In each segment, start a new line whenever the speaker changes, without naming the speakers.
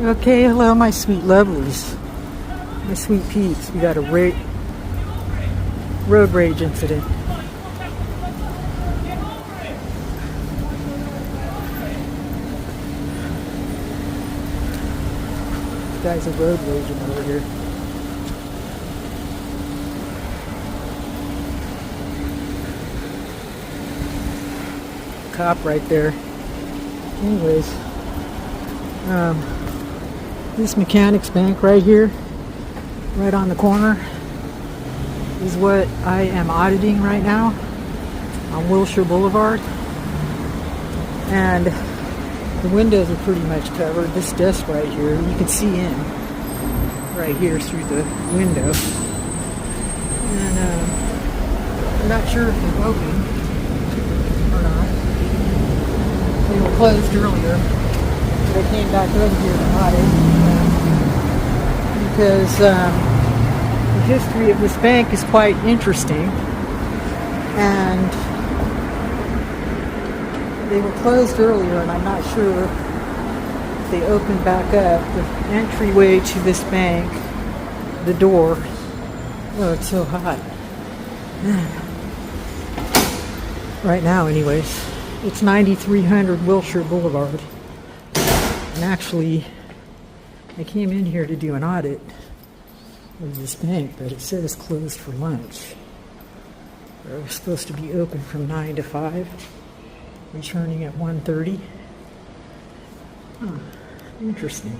Okay, hello my sweet lovelies, my sweet peeps. We got a road rage incident. This guy's a road raging over here. Cop right there. Anyways, this Mechanicsbank right here, right on the corner, is what I am auditing right now on Wilshire Boulevard. And the windows are pretty much covered. This desk right here, you can see in right here through the window. And I'm not sure if they're open or not. They were closed earlier. I came back over here to audit because the history of this bank is quite interesting, and they were closed earlier, and I'm not sure if they opened back up. The entryway to this bank, the door, oh, it's so hot right now. Anyways, it's 9300 Wilshire Boulevard. And actually, I came in here to do an audit of this bank, but it says closed for lunch. It was supposed to be open from 9 to 5, returning at 1:30. Interesting.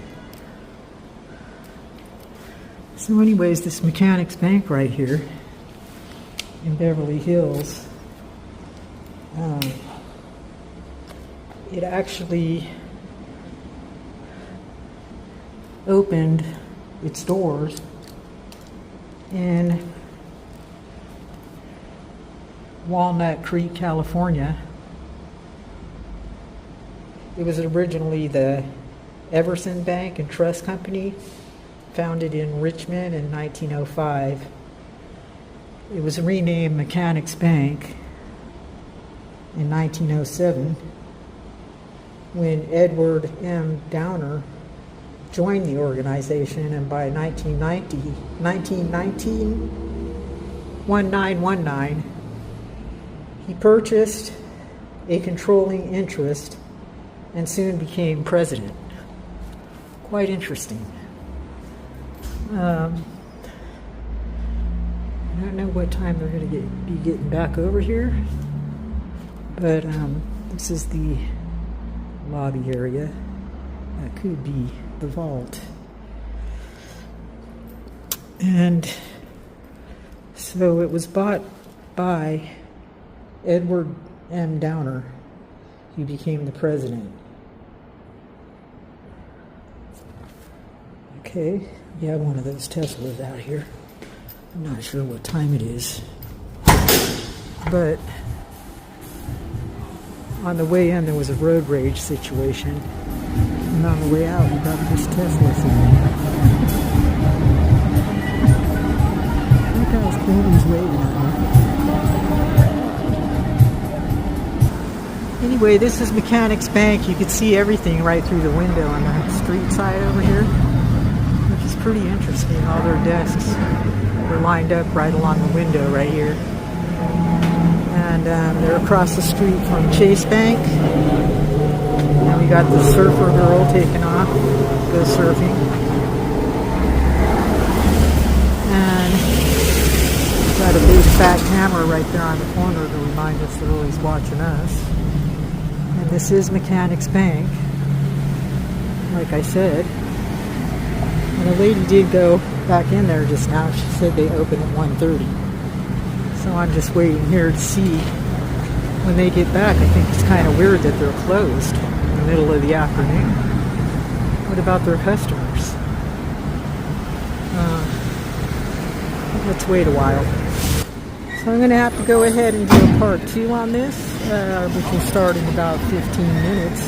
So anyways, this Mechanicsbank right here in Beverlyhills, it actually opened its doors in Walnut Creek, California. It was originally the Everson Bank and Trust Company, founded in Richmond in 1905. It was renamed Mechanicsbank in 1907 when Edward M. Downer joined the organization, and by 1919, he purchased a controlling interest and soon became president. Quite interesting. I don't know what time they're going to be getting back over here, but this is the lobby area. That could be the vault. And so it was bought by Edward M. Downer, who became the president. Okay, we have one of those Teslas out here. I'm not sure what time it is, but on the way in there was a road rage situation, and on the way out we got this Tesla thing. That guy's always waving at me. Anyway, this is Mechanicsbank. You can see everything right through the window on the street side over here, which is pretty interesting. All their desks are lined up right along the window right here. And they're across the street from Chase Bank. And we got the surfer girl taking off, go surfing. And got a big fat camera right there on the corner to remind us they're always watching us. And this is Mechanicsbank, like I said. And a lady did go back in there just now. She said they open at 1:30. So I'm just waiting here to see when they get back. I think it's kind of weird that they're closed in the middle of the afternoon. What about their customers? Let's wait a while. So I'm going to have to go ahead and do a part 2 on this, which will start in about 15 minutes,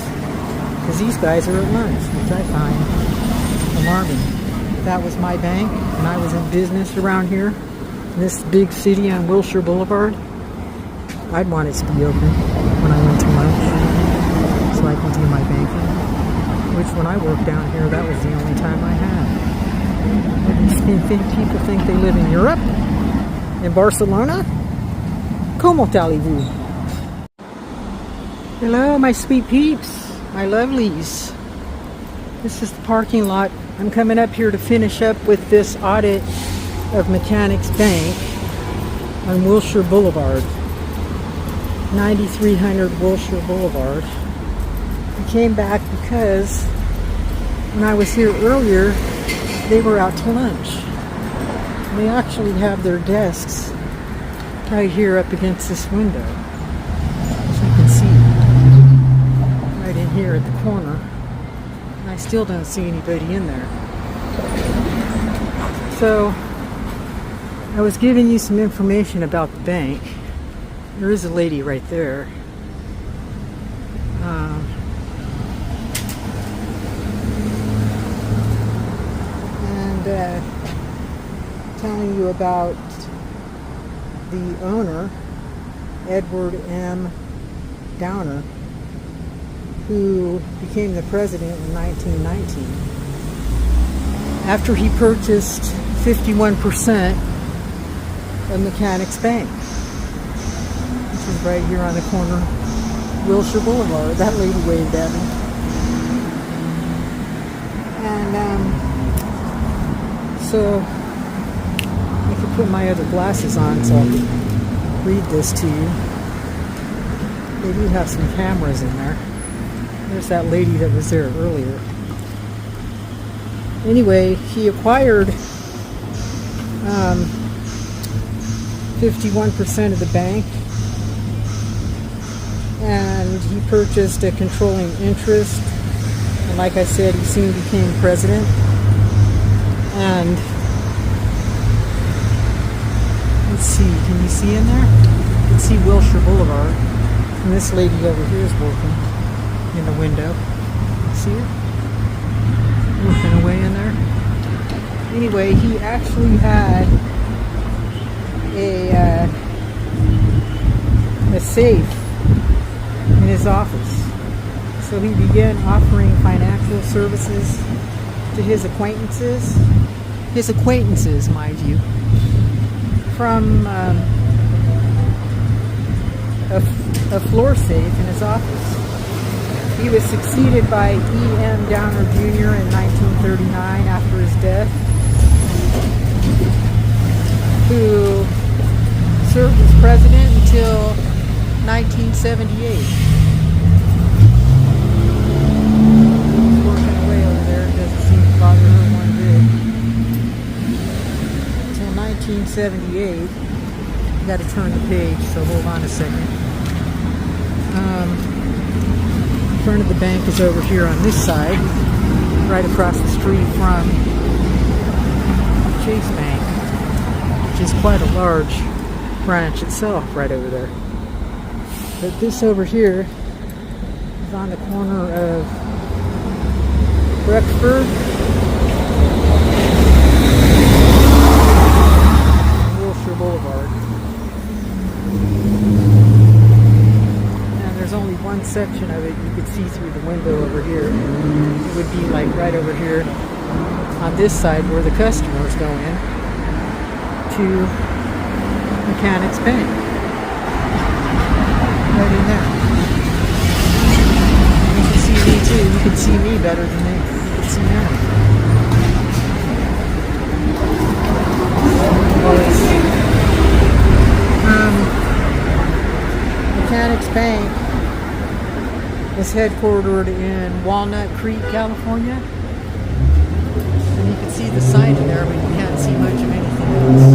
because these guys are at lunch, which I find alarming. That was my bank, and I was in business around here. This big city on Wilshire Boulevard, I'd want it to be open when I went to lunch so I can do my banking. Which when I worked down here, that was the only time I had. People think they live in Europe, in Barcelona. Comment allez-vous? Hello, my sweet peeps, my lovelies. This is the parking lot. I'm coming up here to finish up with this audit of Mechanicsbank on Wilshire Boulevard, 9300 Wilshire Boulevard. I came back because when I was here earlier, they were out to lunch. And they actually have their desks right here up against this window, as you can see, right in here at the corner. And I still don't see anybody in there. So I was giving you some information about the bank. There is a lady right there. Telling you about the owner, Edward M. Downer, who became the president in 1919 after he purchased 51% of Mechanicsbank, which is right here on the corner, Wilshire Boulevard. That lady waved at me. And so I could put my other glasses on so I can read this to you. They do have some cameras in there. There's that lady that was there earlier. Anyway, he acquired 51% of the bank, and he purchased a controlling interest. And like I said, he soon became president. And let's see, can you see in there? You can see Wilshire Boulevard. And this lady over here is working in the window. See her? Working away in there. Anyway, he actually had a safe in his office. So he began offering financial services to his acquaintances. His acquaintances, mind you, from a floor safe in his office. He was succeeded by E.M. Downer Jr. in 1939 after his death, who served as president until 1978. He's working away over there. It doesn't seem to bother her one bit. Until 1978. You got to turn the page, so hold on a second. The front of the bank is over here on this side, right across the street from Chase Bank, which is quite a large branch itself right over there. But this over here is on the corner of Rexford and Wilshire Boulevard. And there's only one section of it you could see through the window over here. It would be like right over here on this side where the customers go in to Mechanicsbank. Right in there. You can see me too. You can see me better than you can see them. Mechanicsbank is headquartered in Walnut Creek, California. And you can see the sign in there, but you can't see much of anything else.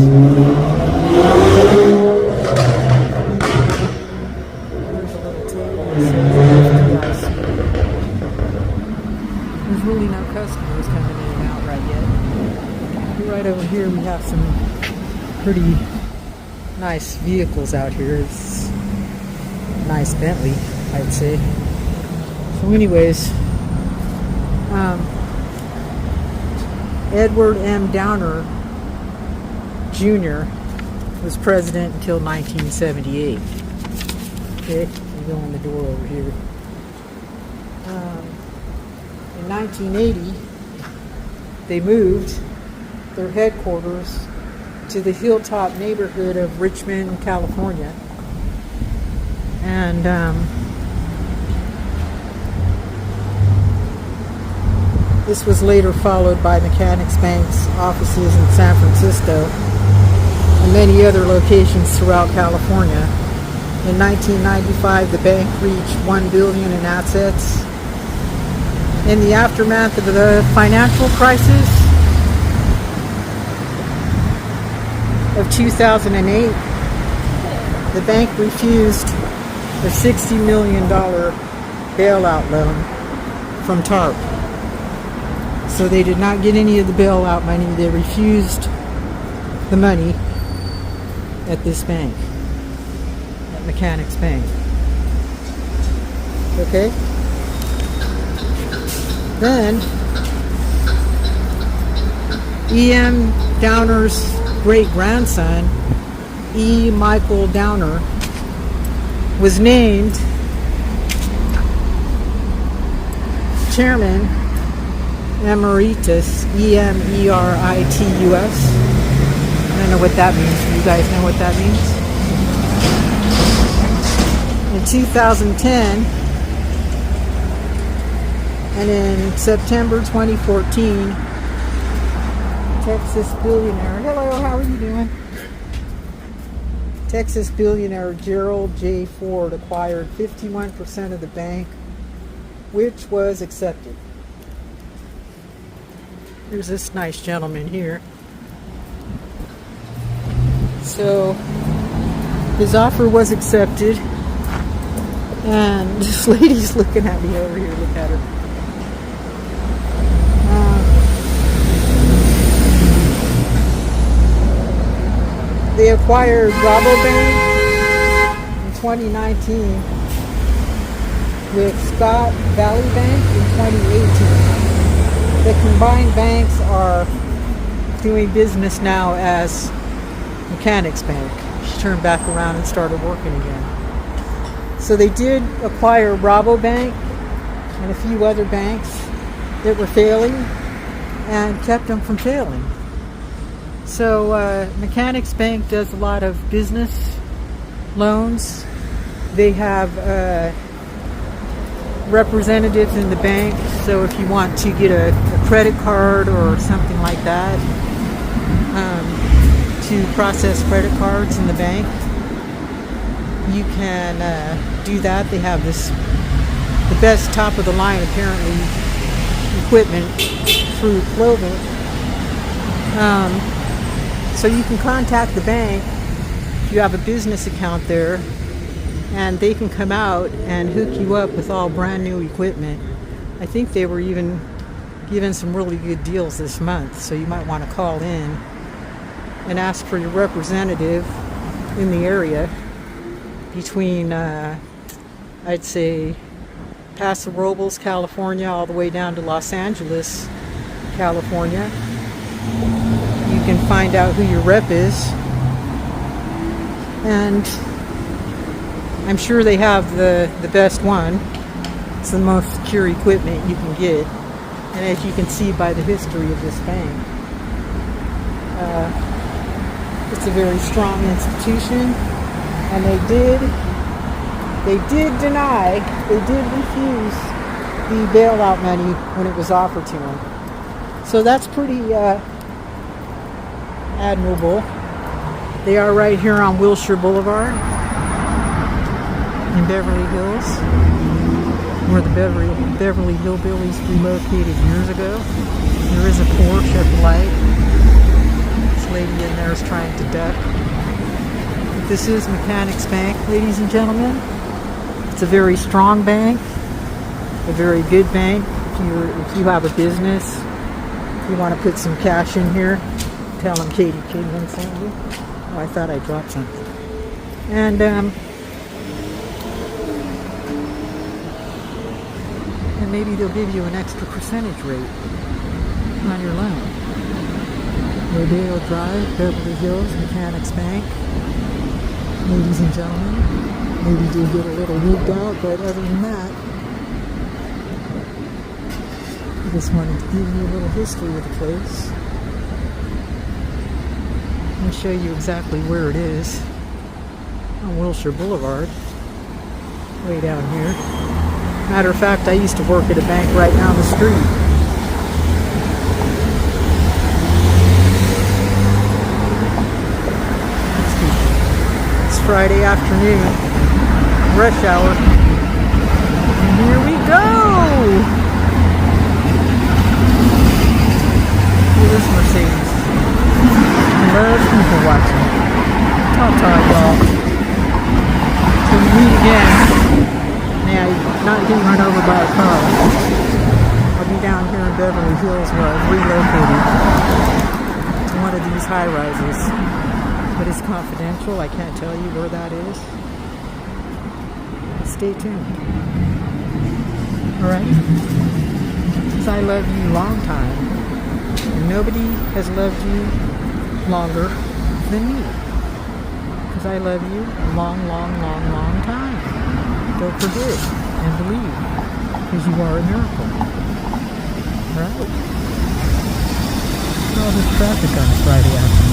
There's a little table that says FDIC. There's really no customers coming in and out right yet. Right over here we have some pretty nice vehicles out here. It's a nice Bentley, I'd say. So anyways, Edward M. Downer Jr. was president until 1978. Okay, we go in the door over here. In 1980, they moved their headquarters to the Hilltop neighborhood of Richmond, California. And this was later followed by Mechanicsbank's offices in San Francisco and many other locations throughout California. In 1995, the bank reached $1 billion in assets. In the aftermath of the financial crisis of 2008, the bank refused a $60 million bailout loan from TARP. So they did not get any of the bailout money. They refused the money at this bank, at Mechanicsbank. Okay? Then, E.M. Downer's great-grandson, E. Michael Downer, was named Chairman Emeritus, E-M-E-R-I-T-U-S. I don't know what that means. Do you guys know what that means? In 2010, and in September 2014, Texas billionaire, hello, how are you doing? Texas billionaire Gerald J. Ford acquired 51% of the bank, which was accepted. Here's this nice gentleman here. So his offer was accepted, and this lady's looking at me over here. Look at her. They acquired Rabobank in 2019 with Scott Valley Bank in 2018. The combined banks are doing business now as Mechanicsbank. She turned back around and started working again. So they did acquire Rabobank and a few other banks that were failing and kept them from failing. So Mechanicsbank does a lot of business loans. They have representatives in the bank, so if you want to get a credit card or something like that, to process credit cards in the bank, you can do that. They have the best top of the line apparently equipment through Clover. So you can contact the bank if you have a business account there, and they can come out and hook you up with all brand new equipment. I think they were even giving some really good deals this month, so you might want to call in and ask for your representative in the area between, I'd say, Paso Robles, California, all the way down to Los Angeles, California. You can find out who your rep is, and I'm sure they have the best one. It's the most secure equipment you can get, and as you can see by the history of this bank, it's a very strong institution, and they did refuse the bailout money when it was offered to them. So that's pretty admirable. They are right here on Wilshire Boulevard in Beverlyhills, where the Beverly Hillbillies relocated years ago. There is a Porsche at the light. This lady in there is trying to duck. This is Mechanicsbank, ladies and gentlemen. It's a very strong bank, a very good bank. If you have a business, if you want to put some cash in here, tell them Katie Kidman sent you. Oh, I thought I dropped something. And maybe they'll give you an extra percentage rate on your loan. Rodeo Drive, Beverly Hills, Mechanicsbank. Ladies and gentlemen, maybe do get a little wigged out, but other than that, Just wanted to give you a little history of the place. I'm going to show you exactly where it is on Wilshire Boulevard, way down here. Matter of fact, I used to work at a bank right down the street. It's Friday afternoon, rush hour. And here we go! This Mercedes. I love people watching. Ta-ta, y'all. Till we meet again. Now, not getting run over by a car. I'll be down here in Beverlyhills where I've relocated to one of these high-rises. But it's confidential. I can't tell you where that is. Stay tuned. Alright? Because I love you long time. Nobody has loved you longer than me. Because I love you a long, long, long, long time. Don't forget and believe. Because you are a miracle. Right? All this traffic on a Friday afternoon.